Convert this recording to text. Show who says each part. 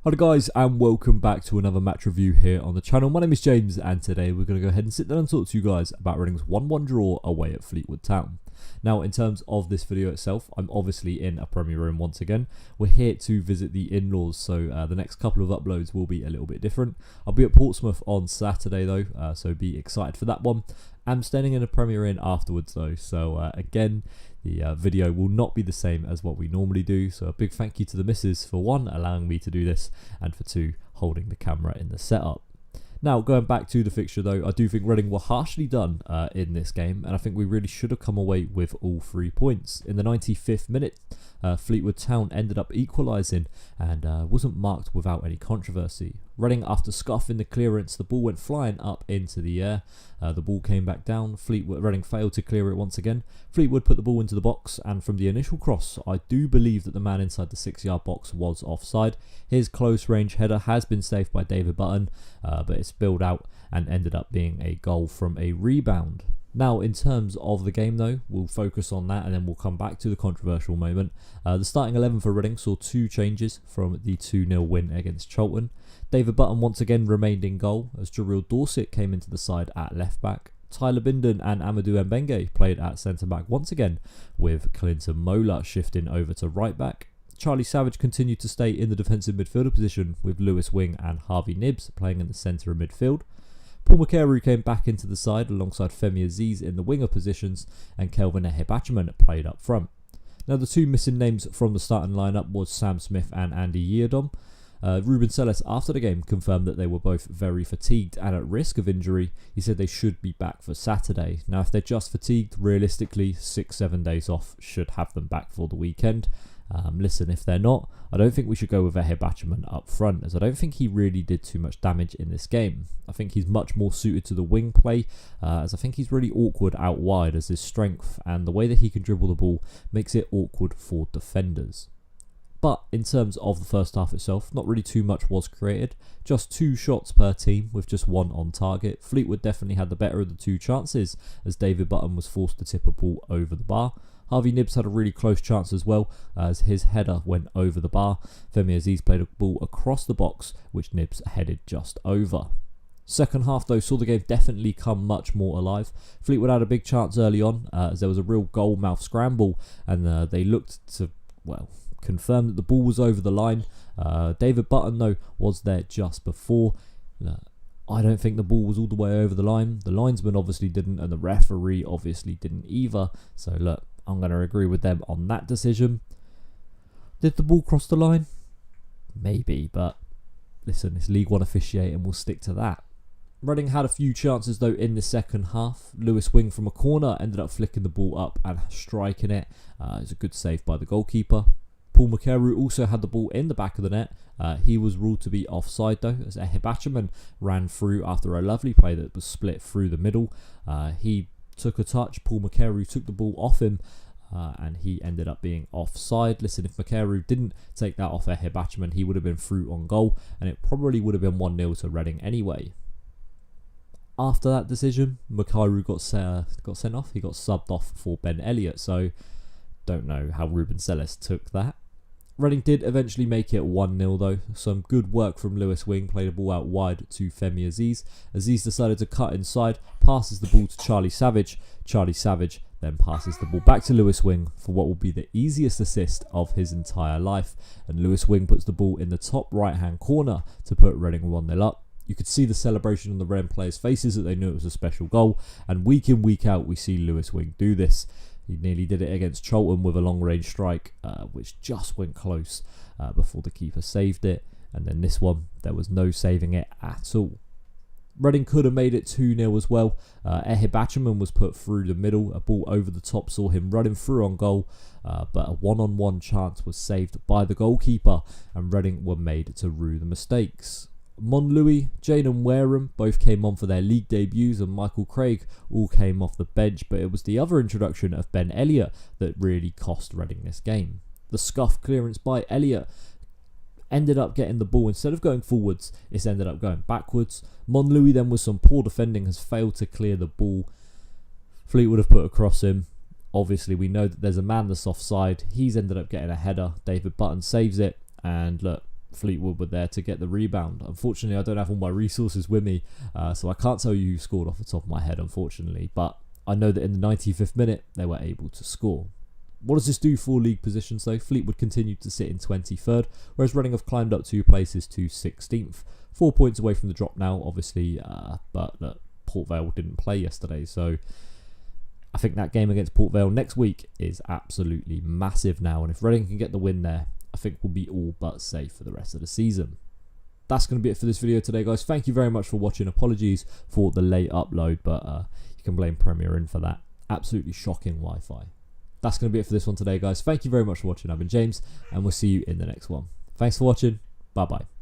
Speaker 1: Hello guys, and welcome back to another match review here on the channel. My name is James, and today we're going to go ahead and sit down and talk to you guys about Reading's 1-1 draw away at Fleetwood Town. Now, in terms of this video itself, I'm obviously in a Premier Room once again. We're here to visit the in-laws, so the next couple of uploads will be a little bit different. I'll be at Portsmouth on Saturday though, so be excited for that one. I'm staying in a Premier Inn afterwards though, so again, the video will not be the same as what we normally do, so a big thank you to the missus for one, allowing me to do this, and for two, holding the camera in the setup. Now, going back to the fixture though, I do think Reading were harshly done in this game, and I think we really should have come away with all 3 points. In the 95th minute, Fleetwood Town ended up equalising and wasn't marked without any controversy. Reading, after scuffing the clearance, the ball went flying up into the air. The ball came back down. Reading failed to clear it once again. Fleetwood put the ball into the box, and from the initial cross, I do believe that the man inside the 6-yard box was offside. His close range header has been saved by David Button, but it spilled out and ended up being a goal from a rebound. Now, in terms of the game though, we'll focus on that and then we'll come back to the controversial moment. The starting 11 for Reading saw 2 changes from the 2-0 win against Charlton. David Button once again remained in goal as Jarrell Dorset came into the side at left back. Tyler Bindon and Amadou Mbenge played at centre back once again, with Clinton Mola shifting over to right back. Charlie Savage continued to stay in the defensive midfielder position, with Lewis Wing and Harvey Nibbs playing in the centre of midfield. Paul McCarey came back into the side alongside Femi Aziz in the winger positions, and Kelvin Ehebachiman played up front. Now, the 2 missing names from the starting lineup was Sam Smith and Andy Yiadom. Ruben Selles, after the game, confirmed that they were both very fatigued and at risk of injury. He said they should be back for Saturday. Now, if they're just fatigued, realistically, 6-7 days off should have them back for the weekend. Listen, if they're not, I don't think we should go with Ehebachiman up front, as I don't think he really did too much damage in this game. I think he's much more suited to the wing play, as I think he's really awkward out wide, as his strength and the way that he can dribble the ball makes it awkward for defenders. But in terms of the first half itself, not really too much was created. Just 2 shots per team with just 1 on target. Fleetwood definitely had the better of the 2 chances, as David Button was forced to tip a ball over the bar. Harvey Nibbs had a really close chance as well, as his header went over the bar. Femi Aziz played a ball across the box, which Nibbs headed just over. Second half though saw the game definitely come much more alive. Fleetwood had a big chance early on, as there was a real goal mouth scramble, and they looked to, well, confirm that the ball was over the line. David Button though was there just before. I don't think the ball was all the way over the line. The linesman obviously didn't, and the referee obviously didn't either. So look, I'm going to agree with them on that decision. Did the ball cross the line? Maybe, but listen, it's League One officiating, we'll stick to that. Reading had a few chances though in the second half. Lewis Wing from a corner ended up flicking the ball up and striking it. It was a good save by the goalkeeper. Paul McCarey also had the ball in the back of the net. He was ruled to be offside though, as Ehebachiman ran through after a lovely play that was split through the middle. He took a touch, Paul McCarey took the ball off him, and he ended up being offside. Listen, if McCarey didn't take that off Ehebachiman, he would have been through on goal, and it probably would have been 1-0 to Reading anyway. After that decision, McCarey got sent off. He got subbed off for Ben Elliott, so don't know how Ruben Selles took that. Reading did eventually make it 1-0 though. Some good work from Lewis Wing, played a ball out wide to Femi Aziz. Aziz decided to cut inside, passes the ball to Charlie Savage. Charlie Savage then passes the ball back to Lewis Wing for what will be the easiest assist of his entire life. And Lewis Wing puts the ball in the top right hand corner to put Reading 1-0 up. You could see the celebration on the Reading players' faces that they knew it was a special goal. And week in, week out, we see Lewis Wing do this. He nearly did it against Charlton with a long-range strike, which just went close before the keeper saved it. And then this one, there was no saving it at all. Reading could have made it 2-0 as well. Ehebachiman was put through the middle. A ball over the top saw him running through on goal, but a one-on-one chance was saved by the goalkeeper, and Reading were made to rue the mistakes. Monlouis, Jayden Wareham both came on for their league debuts, and Michael Craig all came off the bench, but it was the other introduction of Ben Elliott that really cost Reading this game. The scuff clearance by Elliott ended up getting the ball, instead of going forwards, it's ended up going backwards. Monlouis then, with some poor defending, has failed to clear the ball. Fleetwood have put across him. Obviously, we know that there's a man that's offside. He's ended up getting a header. David Button saves it, and look, Fleetwood were there to get the rebound. Unfortunately, I don't have all my resources with me, so I can't tell you who scored off the top of my head, unfortunately. But I know that in the 95th minute, they were able to score. What does this do for league positions though? Fleetwood continued to sit in 23rd, whereas Reading have climbed up 2 places to 16th. 4 points away from the drop now, obviously, but look, Port Vale didn't play yesterday, so I think that game against Port Vale next week is absolutely massive now, and if Reading can get the win there, I think we'll be all but safe for the rest of the season. That's going to be it for this video today, guys. Thank you very much for watching. Apologies for the late upload, but you can blame Premier Inn for that. Absolutely shocking Wi-Fi. That's going to be it for this one today, guys. Thank you very much for watching. I've been James, and we'll see you in the next one. Thanks for watching. Bye-bye.